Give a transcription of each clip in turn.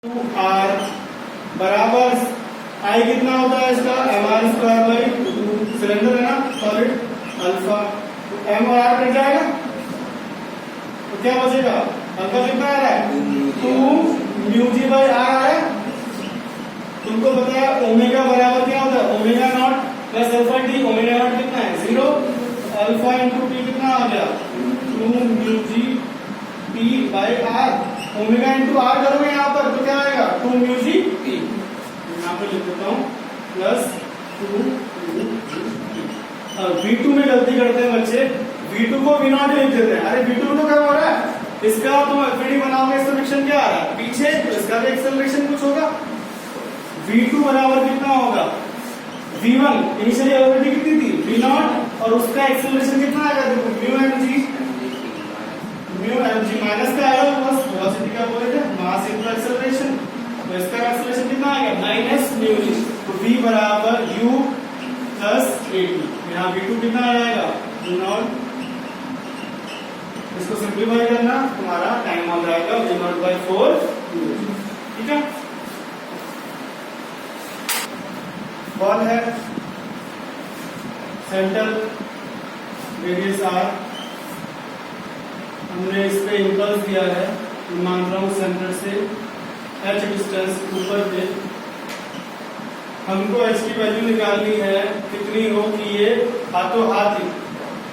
Are बराबर आई कितना होता है इसका M R square by cylinder है ना सॉलिड अल्फा एम और आर कट जाएगा तो क्या बचेगा अल्फा कितना आ रहा है 2 म्यू जी बाई आर आ रहा है। तुमको पता है ओमेगा बराबर क्या होता है omega naught plus alpha T. Omega naught कितना है 0 अल्फा इंटू टी कितना आ गया 2 mu G T by R. Omega into R करोगे यहाँ पर तो क्या आएगा 2 म्यू जी टी। यहाँ पे लिख देता हूँ प्लस 2 म्यू जी टी। और V2 में गलती करते हैं बच्चे V2 को V0 लिख देते हैं। अरे V2 तो क्या हो रहा है इसका तुम एफडी बनाओगे एक्सेलरेशन क्या आ रहा है पीछे तो इसका भी एक्सेलरेशन कुछ होगा। V2 बराबर कितना होगा V1 इनिशियली वेलोसिटी कितनी थी V0 और उसका एक्सेलरेशन कितना आएगा देखो म्यू एम जी माइनस का आएगा बस वेलोसिटी का बोले थे मास इनटू एक्सेलरेशन तो इसका एक्सेलरेशन कितना आ गया माइनस म्यू जी। तो V बराबर U प्लस A2 यहाँ V2 कितना आ जाएगा V0 इसको सिंप्लीफाई करना तुम्हारा टाइम आ जाएगा V0/4 ठीक है। बॉल है सेंटर रेडियस r हमने इस पे इंपल्स दिया है मान रहा हूं सेंटर से h डिस्टेंस ऊपर पे हमको h की वैल्यू निकालनी है कितनी हो कि ये हाथों हाथ ही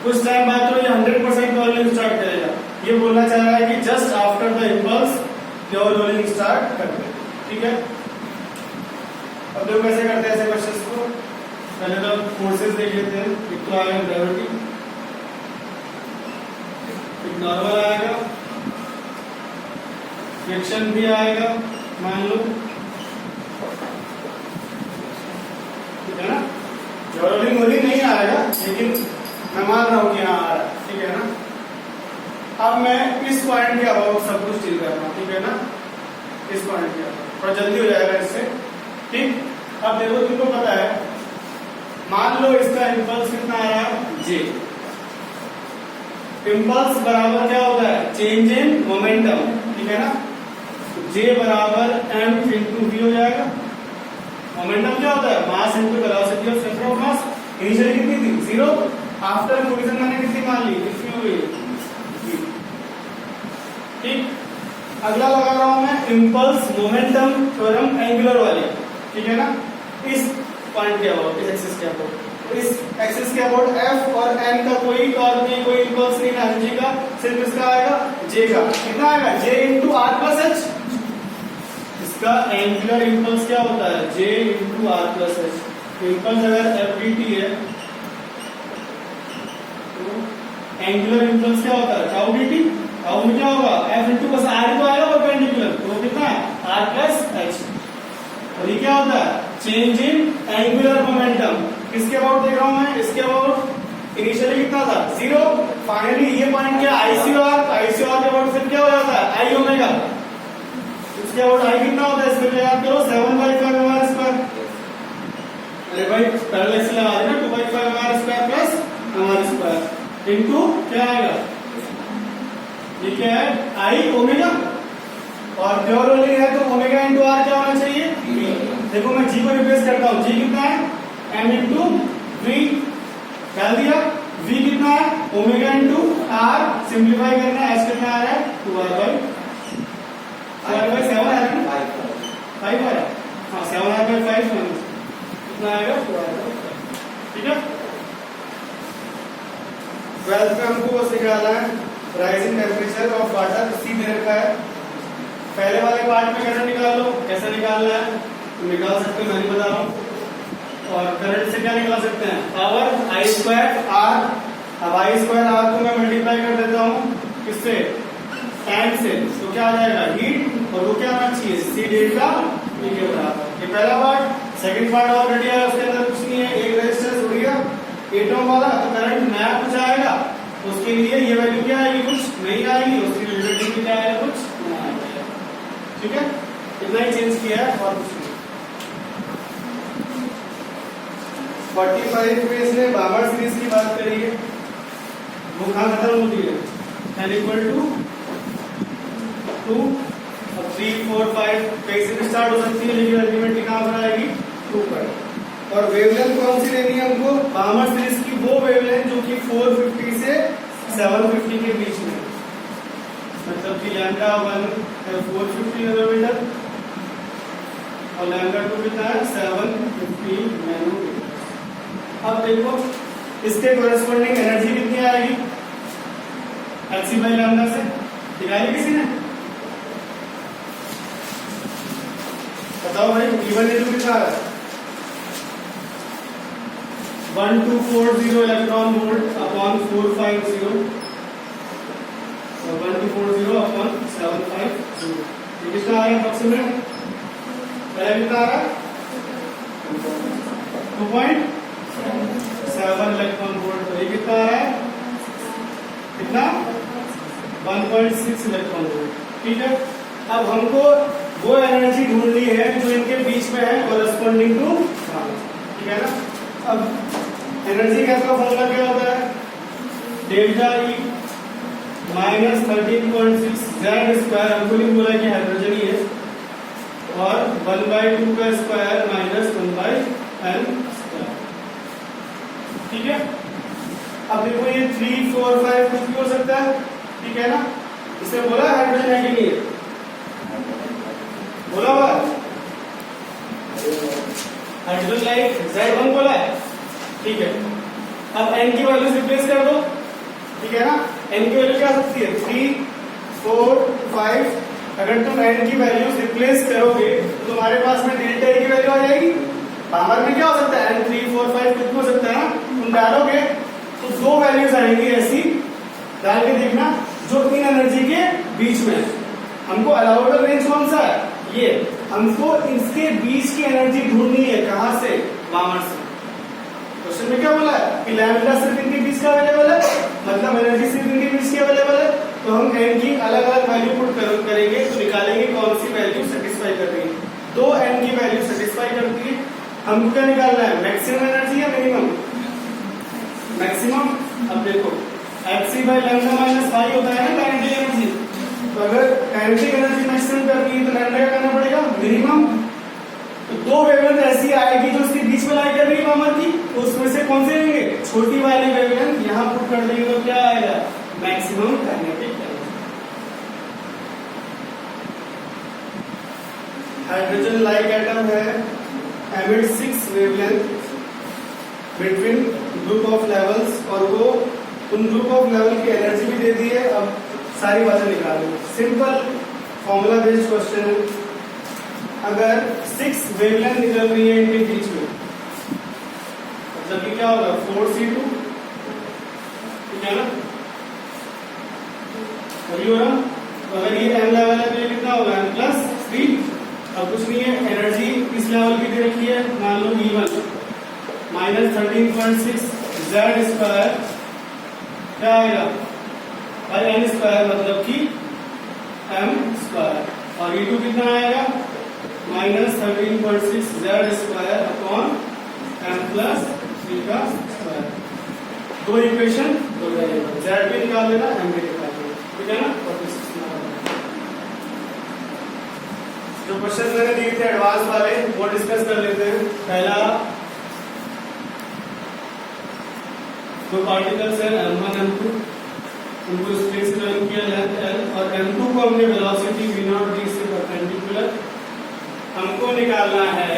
कुछ टाइम बाद तो ये 100% रोलिंग स्टार्ट करेगा। ये बोलना चाह रहा है कि just after the impulse your rolling start कर दे ठीक है। अब देखो कैसे करते हैं ऐसे क्वेश्चंस को। पहले तो फोर्सेस देख लेते हैं। एक तो आएगा ग्रेविटी एक नॉर्मल आएगा फ्रिक्शन भी आएगा मान लो ठीक है ना। रोलिंग नहीं आएगा लेकिन मैं मान रहा हूं कि यहाँ आ रहा है ठीक है ना। अब मैं इस पॉइंट के अबाउट सब कुछ डील कर रहा हूं ठीक है ना। इस पॉइंट के अबाउट थोड़ा जल्दी हो जाएगा इससे ठीक। अब देखो तुमको पता है मान लो इसका इंपल्स कितना आ रहा है जे। इंपल्स बराबर क्या होता है चेंज इन मोमेंटम ठीक है ना। जे बराबर एम इंटू वी हो जाएगा। मोमेंटम क्या होता है mass into velocity of centre of mass. Initially कितनी थी 0 आफ्टर कोलिजन मैंने कितनी मान ली कितनी हुई ठीक। अगला लगा रहा हूं मैं इंपल्स मोमेंटम थ्योरम एंगुलर वाली ठीक है ना। इस पॉइंट के अबाउट इस एक्सिस के अबाउट इस एक्सिस के अबाउट एफ और एन का कोई टॉर्क नहीं कोई इंपल्स नहीं ना जी का सिर्फ इसका आएगा जे का कितना आएगा J into R plus H. इसका एंगुलर इंपल्स क्या होता है J into R plus H. Impulse अगर एफ डी टी है एंगुलर इंपल्स क्या होता है टाउ डी टी। टाउ में क्या होगा एफ इंटू बस आर तो आएगा परपेंडिकुलर तो कितना है आर प्लस एच। और ये क्या होता है चेंज इन एंगुलर मोमेंटम। किसके अबाउट देख रहा हूं मैं इसके अबाउट इनिशियली कितना था 0 फाइनली ये पॉइंट क्या आईसीआर के अबाउट फिर क्या हो जाता है आई ओमेगा। इसके अबाउट आई कितना होता है इसमें याद करो 7/5 आर स्क्वायर। अरे भाई पैरेलल एक्सिस लगा देना 2/5 R square plus R square into क्या आएगा ये क्या है आई ओमेगा। और प्योर रोलिंग है तो ओमेगा इंटू आर क्या होना चाहिए देखो मैं जी को रिप्लेस करता हूँ। जी कितना है एम इंटू वी डाल दिया। वी कितना है ओमेगा इंटू आर सिंप्लीफाई करना है एस कितना आ रहा है 2r/7 आ रहा है 5 आ रहा है हाँ 7r/5 कितना आएगा 2r/5 ठीक है। 12th में हमको बस निकालना है राइजिंग टेम्परेचर ऑफ वाटर सी दे रखा है। पहले वाले पार्ट में करंट निकाल लो कैसे निकालना है तुम निकाल सकते हो मैं नहीं बता रहा हूँ। और करंट से क्या निकाल सकते हैं पावर आई स्क्वायर आर। अब आई स्क्वायर आर को मैं मल्टीप्लाई कर देता हूँ किससे टाइम से तो क्या आ जाएगा हीट और वो क्या आना चाहिए सी डेल्टा ई के बराबर। ये पहला पार्ट। सेकंड पार्ट ऑलरेडी है उसके अंदर कुछ नहीं है एक रेजिस्टेंस उड़ गया एटम वाला तो करंट नया कुछ आएगा उसके लिए ये वैल्यू क्या आएगी कुछ नहीं आएगी उसकी रिलेटिव क्या आएगा कुछ नया आएगा ठीक है। इतना ही चेंज किया है और कुछ नहीं। 45 में इसने बाबर सीरीज की बात करी है वो कहाँ खत्म होती है n = 2 अब 3 4 5 कहीं से भी स्टार्ट हो सकती है, लेकिन अल्टीमेटली कहां पर आएगी 2 पर। और वेवलेंथ कौन सी लेनी है हमको? बामर सीरीज की वो वेवलेंथ जो कि 450 से 750 के बीच में, मतलब कि लैम्डा 1 है 450 नैनोमीटर और लैम्डा 2 कितना है 750 नैनोमीटर। अब देखो इसके कोरेस्पोंडिंग एनर्जी कितनी आएगी hc बाई लैम्डा से, दिखाई किसी ने? बताओ भाई। E1 E2 कितना है? 1240 इलेक्ट्रॉन वोल्ट अपॉन 450 और 1240 अपॉन 750। ये कितना आ रहा है अप्रोक्सीमेट? पहले कितना आ रहा है 2.7 इलेक्ट्रॉन वोल्ट। ये कितना आ रहा है? कितना? 1.6 इलेक्ट्रॉन वोल्ट। ठीक है, अब हमको वो एनर्जी ढूंढनी है जो इनके बीच में है कोरेस्पोंडिंग टू, ठीक है ना। अब एनर्जी गैप का फॉर्मूला क्या होता है? Delta E minus 13.6 Z square, हमको नहीं बोला कि हाइड्रोजन ही है, और 1/2 का स्क्वायर माइनस 1/n स्क्वायर। ठीक है, अब देखो ये 3 4 5 कुछ भी हो सकता है, ठीक है ना। इसने बोला हाइड्रोजन है कि नहीं है? बोला हुआ हाइड्रोजन लाइक Z1 बोला है, ठीक है। अब n की वैल्यू रिप्लेस कर दो, ठीक है ना। n की वैल्यू क्या सकती है? 3 4 5। अगर तुम n की वैल्यू रिप्लेस करोगे तो तुम्हारे पास में डेल्टा E की वैल्यू आ जाएगी। बाहर में क्या हो सकता है? n 3 4 5 कुछ हो सकता है ना। तुम डालोगे तो दो वैल्यूज आएंगी ऐसी, डाल के देखना जो इन एनर्जी के बीच में है। हमको अलाउबल रेंज कौन सा है? ये। हमको इसके बीच की एनर्जी ढूंढनी है, कहां से? बामर से। क्वेश्चन में क्या बोला है कि लैम्डा सिर्फ इनके बीच का अवेलेबल है, मतलब एनर्जी सिर्फ इनके बीच की अवेलेबल है। तो हम n की अलग अलग वैल्यू पुट करेंगे तो निकालेंगे कौन सी वैल्यू सेटिस्फाई कर रही है। दो n की वैल्यू सेटिस्फाई करती है। हमको क्या निकालना है? मैक्सिमम एनर्जी या मिनिमम? मैक्सिमम। अब देखो hc by lambda minus phi होता है ना काइनेटिक एनर्जी। तो अगर काइनेटिक एनर्जी मैक्सिमम करनी है तो लैम्डा क्या करना पड़ेगा? मिनिमम। तो दो वेवलेंथ ऐसी आएगी जो उसके बीच में लाई कर रही है बामर की, तो उसमें से कौन से लेंगे? छोटी वाली वेवलेंथ यहां पुट कर देंगे तो क्या आएगा? Maximum kinetic energy. Hydrogen like atom है, emit 6 wavelength between group of levels, और वो उन ग्रुप ऑफ लेवल की एनर्जी भी दे दी है। अब सारी बातें निकालो। सिंपल फॉर्मूला बेस्ड क्वेश्चन है। अगर 6 वेवलेंथ निकल रही है इनके बीच में, मतलब कि क्या होगा? 4c2, ठीक है ना। और ये हो रहा, तो अगर ये m लेवल है तो ये कितना होगा? m+3। अब कुछ नहीं है, एनर्जी इस लेवल की दे रखी है, मान लो E1 माइनस 13.6 जेड स्क्वायर, क्या आएगा? और n स्क्वायर मतलब कि m स्क्वायर, और E2 कितना आएगा? Minus 13.6 Z square upon m+3 का स्क्वायर। दो इक्वेशन हो जाएगा, जेड भी निकाल लेना, m भी निकाल लेना, ठीक है ना। जो क्वेश्चन मैंने दिए थे एडवांस वाले वो डिस्कस कर लेते हैं। पहला, दो पार्टिकल्स है m1 m2, उनको स्पेस में रन किया लेंथ l, और m2 को हमने वेलोसिटी v0 d से परपेंडिकुलर। हमको निकालना है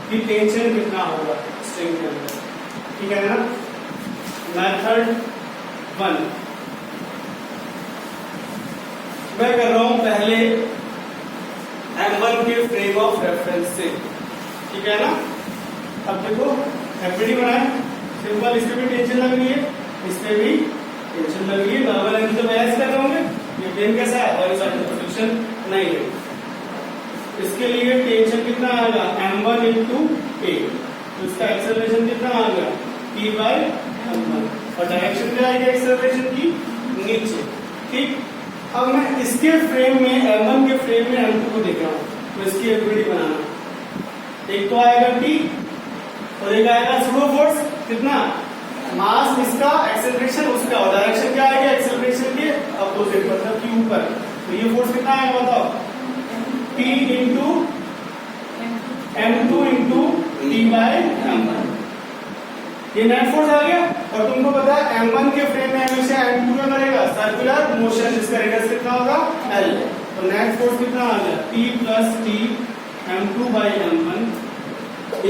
कि टेंशन कितना होगा स्ट्रिंग के अंदर, ठीक है ना। मेथड 1 मैं कर रहा हूं पहले m1 के फ्रेम ऑफ रेफरेंस से, ठीक है ना। अब देखो एफडी बनाए, सिंपल, इसमें भी टेंशन लग रही है, इसमें भी टेंशन लग रही है, नॉर्मल एंगल तो बैलेंस कर रहे होंगे। ये प्लेन कैसा है? हॉरिजॉन्टल, प्रोजेक्शन नहीं है। इसके लिए टेंशन कितना आएगा? m1 into a, तो इसका एक्सेलरेशन कितना आ गया? p by m1, और डायरेक्शन क्या आएगी एक्सेलरेशन की? नीचे, ठीक। अब मैं इसके फ्रेम में m1 के फ्रेम में m2 को देख रहा हूं, तो इसकी एफडी बनाना। एक तो आएगा t और एक आएगा सुडो फोर्स, कितना? मास इसका, एक्सेलरेशन उसका, और डायरेक्शन क्या आएगा एक्सेलरेशन के अपोजिट, मतलब कि ऊपर। तो ये फोर्स कितना आएगा बताओ? T into M2 into T by M1। ये नेट फोर्स आ गया। और तुमको पता है M1 के फ्रेम में हमेशा M2 क्या करेगा, सर्कुलर मोशन, जिसका रेडियस कितना होगा L। तो नेट फोर्स कितना आ गया, P plus T M2 by M1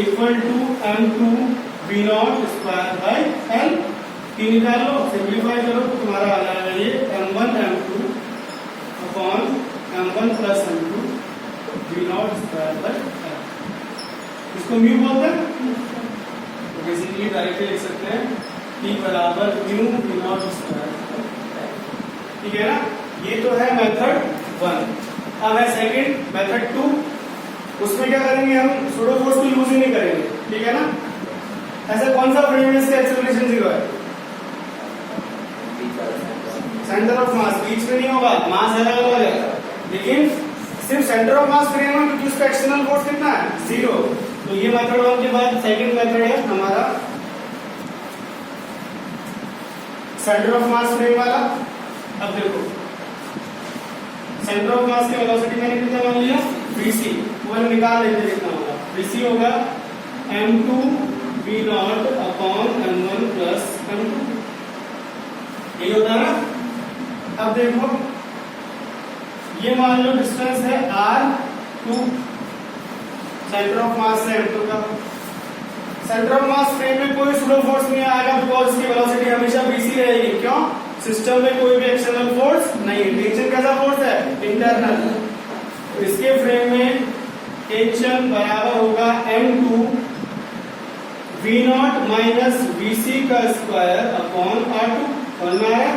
equal to M2 V0 square by L। T निकाल लो, सिंप्लीफाई करो तो तुम्हारा आ जाएगा ये M1 M2 upon M1 plus M2 V0 square by L। इसको म्यू बोलते हैं, तो बेसिकली डायरेक्टली लिख सकते हैं T बराबर म्यू V0 स्क्वायर। ठीक है ना, ये तो है मेथड 1। अब है सेकंड मेथड 2। उसमें क्या करेंगे हम, सूडो फोर्स को यूज ही नहीं करेंगे। ठीक है ना, ऐसा कौन सा फ्रेम है इसका एक्सेलरेशन 0 है, सेंटर ऑफ मास, बीच में नहीं होगा, मास अलग अलग हो जाएगा, लेकिन सिर्फ सेंटर ऑफ मास फ्रेम है क्योंकि उसका एक्सटर्नल फोर्स कितना है 0। तो ये मेथड 1 के बाद सेकंड मेथड है हमारा सेंटर ऑफ मास फ्रेम वाला। अब देखो सेंटर ऑफ मास की वेलोसिटी मैंने कितना मान लिया Vc, वो हम निकाल लेते कितना होगा। Vc होगा M2 V0 upon M1 plus M2, यही होता है ना। अब देखो ये मान लो डिस्टेंस है R2 सेंटर ऑफ मास से M2 का। सेंटर ऑफ मास फ्रेम में कोई सूडो फोर्स नहीं आएगा बिकॉज इसकी वेलोसिटी हमेशा Vc रहेगी। क्यों, सिस्टम में कोई भी एक्सटर्नल फोर्स नहीं है। टेंशन कैसा फोर्स है, इंटरनल। तो इसके फ्रेम में टेंशन बराबर होगा M2 V0 माइनस Vc का स्क्वायर अपॉन R2। समझ में आया।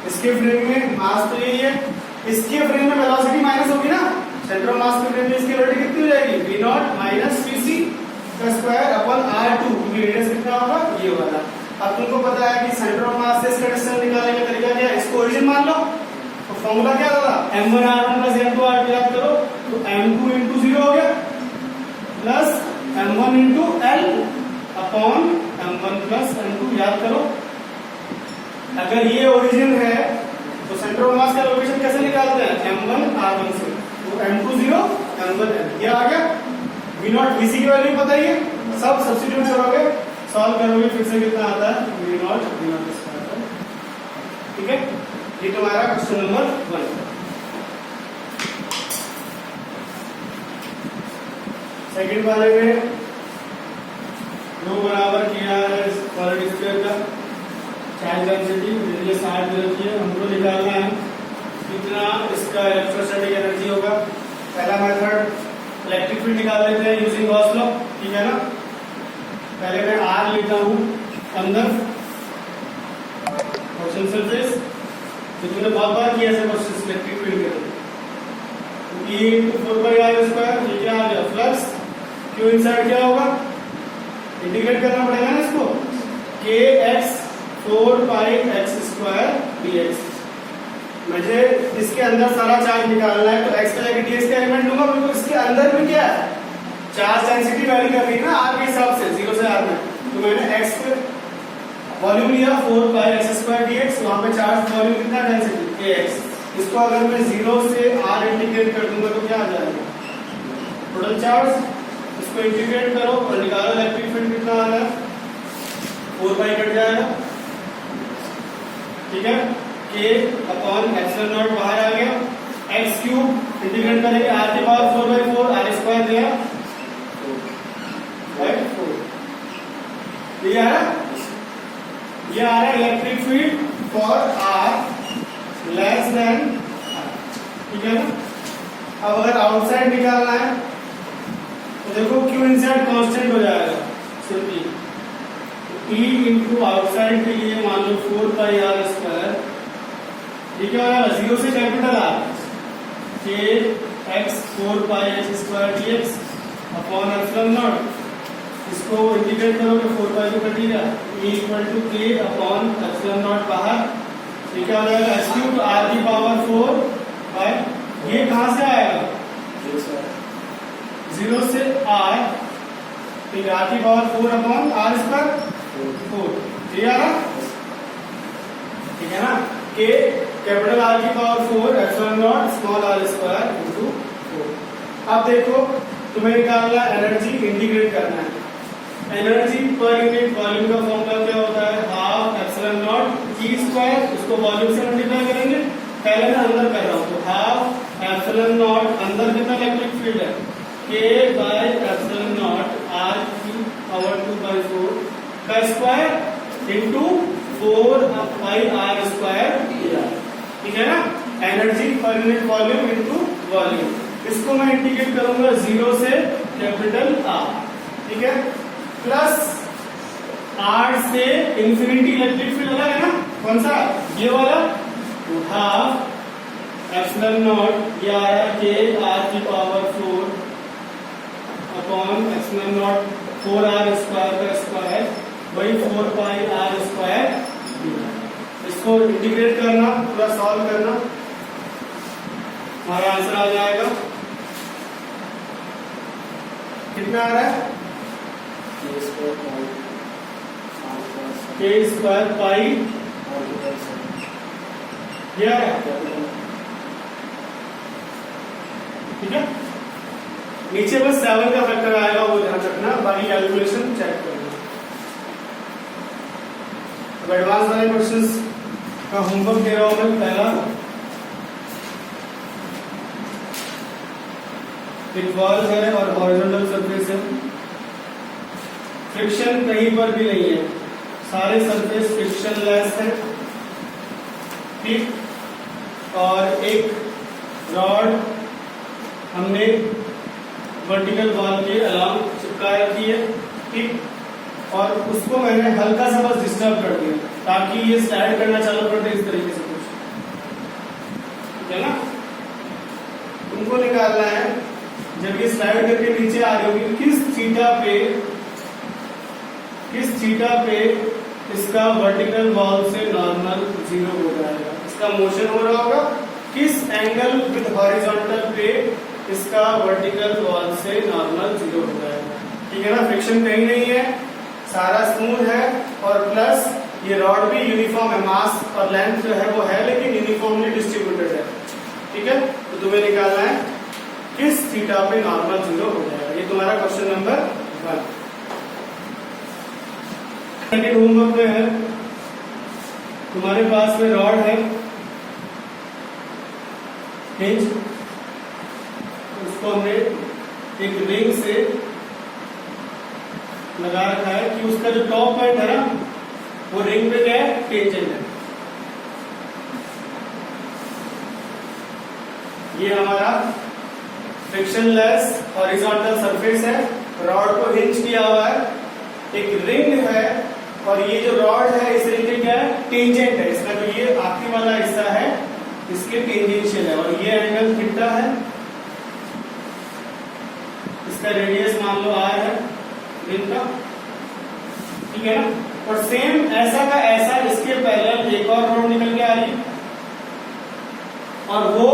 इसके फ्रेम में मास तो यही है, इसके फ्रेम में वेलोसिटी माइनस होगी ना, सेंटर ऑफ मास के फ्रेम में इसकी वेलोसिटी कितनी हो जाएगी V0 माइनस Vc का स्क्वायर अपॉन R2, क्योंकि रेडियस कितना होगा ये वाला। अब तुमको पता है कि सेंटर ऑफ मास से इसका डिस्टेंस निकालने का तरीका क्या है, इसको ओरिजिन मान लो। तो फॉर्मूला क्या होगा, M1 R1 plus M2 R2 याद करो, तो M2 इंटू 0 हो गया plus M1 into L upon M1 plus M2 याद करो। अगर ये ओरिजिन है तो सेंटर ऑफ मास का लोकेशन कैसे निकालते हैं, M1 R1 से, तो M2 0 M1 L, ये आ गया। V0 Vc की वैल्यू पता ही है, सब सब्स्टिट्यूट करोगे, सॉल्व करोगे, फिर से कितना आता है V0 स्क्वायर। ठीक है, ये तुम्हारा क्वेश्चन नंबर 1। सेकंड वाले में रो बराबर किया है क्वालिटी स्क्वायर का, चार्ज डेंसिटी रेडियस 60 दे रखी है, हमको निकालना है कितना इसका इलेक्ट्रोस्टैटिक एनर्जी होगा। पहला मेथड इलेक्ट्रिक फील्ड निकाल लेते हैं यूजिंग गॉस लॉ। ठीक है ना, पहले मैं R लेता हूं अंदर क्वेश्चन सरफेस, तो तुमने बहुत बार किया है क्वेश्चन इलेक्ट्रिक फील्ड के, तो E इंटू 4 स्क्वायर, ये क्या आ गया फ्लक्स। Q इनसाइड क्या होगा, इंटीग्रेट करना पड़ेगा ना इसको, kx 4 pi x square dx। मुझे इसके अंदर सारा चार्ज निकालना है, तो x के जगह dx का एलिमेंट लूंगा, बिल्कुल इसके अंदर में क्या है, चार्ज डेंसिटी वैरी कर रही है ना r के हिसाब से 0 से r में। तो मैंने x पे वॉल्यूम लिया 4 पाई x स्क्वायर dx, वहां पे चार्ज वॉल्यूम कितना डेंसिटी kx। इसको अगर मैं 0 से r इंटीग्रेट कर दूंगा तो क्या आ जाएगा टोटल चार्ज। इसको इंटीग्रेट करो और निकालो इलेक्ट्रिक फील्ड कितना आ रहा है, 4 पाई कट जाएगा। ठीक है, k अपॉन एप्सिलॉन नॉट बाहर आ गया, x क्यूब इंटीग्रेट करेंगे r की पावर 4/4, r स्क्वायर दिया 4। ये आ रहा है electric field for r less than r। ठीक है ना, अब अगर आउटसाइड निकालना है तो देखो q इनसाइड कांस्टेंट हो जाएगा सिंपली, E इंटू आउटसाइड के लिए मान लो 4 पाई r स्क्वायर, ये क्या होगा 0 से capital R k x 4 pi x square dx upon epsilon naught. इसको इंटीग्रेट करोगे 4 पाई को कटेगा, E equal to k upon epsilon naught बाहर, ये क्या हो जाएगा h क्यूब r की पावर 4 पाई। ये कहां से आएगा 0 से r, ठीक है, r की पावर 4 अपॉन r स्क्वायर 4। ये आ रहा, ठीक है ना, k कैपिटल R की power 4 epsilon not small r square अब देखो तुम्हें निकालना एनर्जी, इंटीग्रेट करना है। एनर्जी पर यूनिट वॉल्यूम का फॉर्मूला क्या होता है, half epsilon not E square, उसको वॉल्यूम से मल्टीप्लाई करेंगे। पहले मैं अंदर कर रहा हूँ, तो हाफ एप्सिलॉन नॉट, अंदर कितना इलेक्ट्रिक फील्ड है, K by epsilon naught R की पावर 2/4 का square into 4 pi R square, ठीक है ना। Energy per unit volume into volume, इसको मैं इंटीग्रेट करूंगा 0 से कैपिटल आर, ठीक है, प्लस आर से इंफिनिटी इलेक्ट्रिक फील्ड अलग है ना, कौन सा, ये वाला, तो हाफ एप्सिलॉन नॉट ये आ रहा है के आर की power 4 upon epsilon not 4r square का स्क्वायर वही 4 पाई आर स्क्वायर। इसको इंटीग्रेट करना, पूरा सॉल्व करना, हमारा आंसर आ जाएगा कितना आ रहा है, के स्क्वायर पाई, ये आ रहा है, ठीक है। नीचे बस 7 का फैक्टर आएगा, वो ध्यान रखना, बाकी कैलकुलेशन चेक करना। अब एडवांस वाले क्वेश्चंस का होमवर्क दे रहा हूं मैं। पहला, एक वॉल है और हॉरिजॉन्टल सरफेस है, फ्रिक्शन कहीं पर भी नहीं है, सारे सरफेस फ्रिक्शनलेस है, ठीक। और एक रॉड हमने वर्टिकल वॉल के अलाउंग चिपका रखी है, ठीक, और उसको मैंने हल्का सा बस डिस्टर्ब कर दिया ताकि ये स्लाइड करना चालू कर दे, इस तरीके से कुछ, ठीक है ना। तुमको निकालना है जब ये स्लाइड करके नीचे आ रही होगी, किस थीटा पे इसका वर्टिकल वॉल से नॉर्मल 0 हो जाएगा, इसका मोशन हो रहा होगा, किस एंगल विद हॉरिजॉन्टल पे इसका वर्टिकल वॉल से नॉर्मल 0 हो जाएगा, ठीक है ना। फ्रिक्शन कहीं नहीं है, सारा स्मूथ है, और प्लस ये रॉड भी यूनिफॉर्म है, मास और लेंथ जो है वो है लेकिन यूनिफॉर्मली डिस्ट्रीब्यूटेड है, ठीक है। तो तुम्हें निकालना है किस थीटा पे नॉर्मल 0 हो जाएगा, ये तुम्हारा क्वेश्चन नंबर 1। सेकेंड होमवर्क में है, तुम्हारे पास में रॉड है, हिंज, उसको हमने एक रिंग से लगा रखा है कि उसका जो टॉप पॉइंट है ना वो रिंग पे क्या है, टेंजेंट है। ये हमारा फ्रिक्शनलेस हॉरिजॉन्टल सरफेस है, रॉड को हिंज किया हुआ है, एक रिंग है, और ये जो रॉड है इस रिंग के क्या है, टेंजेंट है, इसका जो ये आखिरी वाला हिस्सा है इसके टेंजेंशियल है, और ये एंगल थीटा है, इसका रेडियस मान लो r है रिंग का, ठीक है ना। और सेम ऐसा का ऐसा इसके पैरेलल एक और रॉड निकल के आ रही है, और वो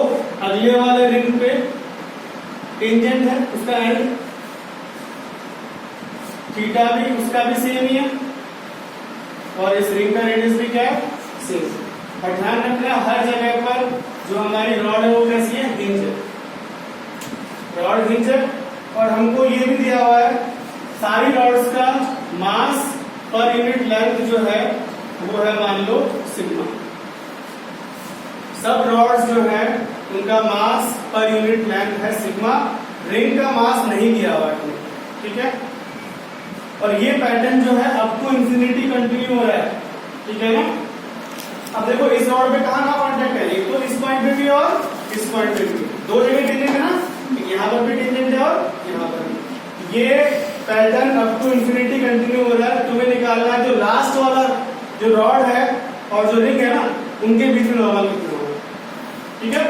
अगले वाले रिंग पे टेंजेंट है, उसका एंड थीटा भी उसका भी सेम ही है, और इस रिंग का रेडियस भी क्या है, सेम। और ध्यान रखना हर जगह पर जो हमारी रॉड है वो कैसी है, हिंज है, रॉड हिंज है। और हमको ये भी दिया हुआ है सारी रॉड्स का मास पर यूनिट लेंथ जो है वो है मान लो सिग्मा, सब रॉड्स जो है उनका मास पर यूनिट लेंथ है सिग्मा, रिंग का मास नहीं दिया हुआ है, ठीक है। और ये पैटर्न जो है अप टू इंफिनिटी कंटिन्यू हो रहा है, ठीक है ना। अब देखो इस रॉड पे कहां कांटेक्ट है, एक तो इस पॉइंट पे भी और इस पॉइंट पे भी, दो जगह टेंजेंट है ना, यहाँ पर भी टेंजेंट है और यहाँ पर भी। ये pattern up to infinity continue हो रहा है, तुम्हें निकालना है जो लास्ट वाला जो रॉड है और जो रिंग है ना उनके बीच में नॉर्मल कितना होगा, ठीक है।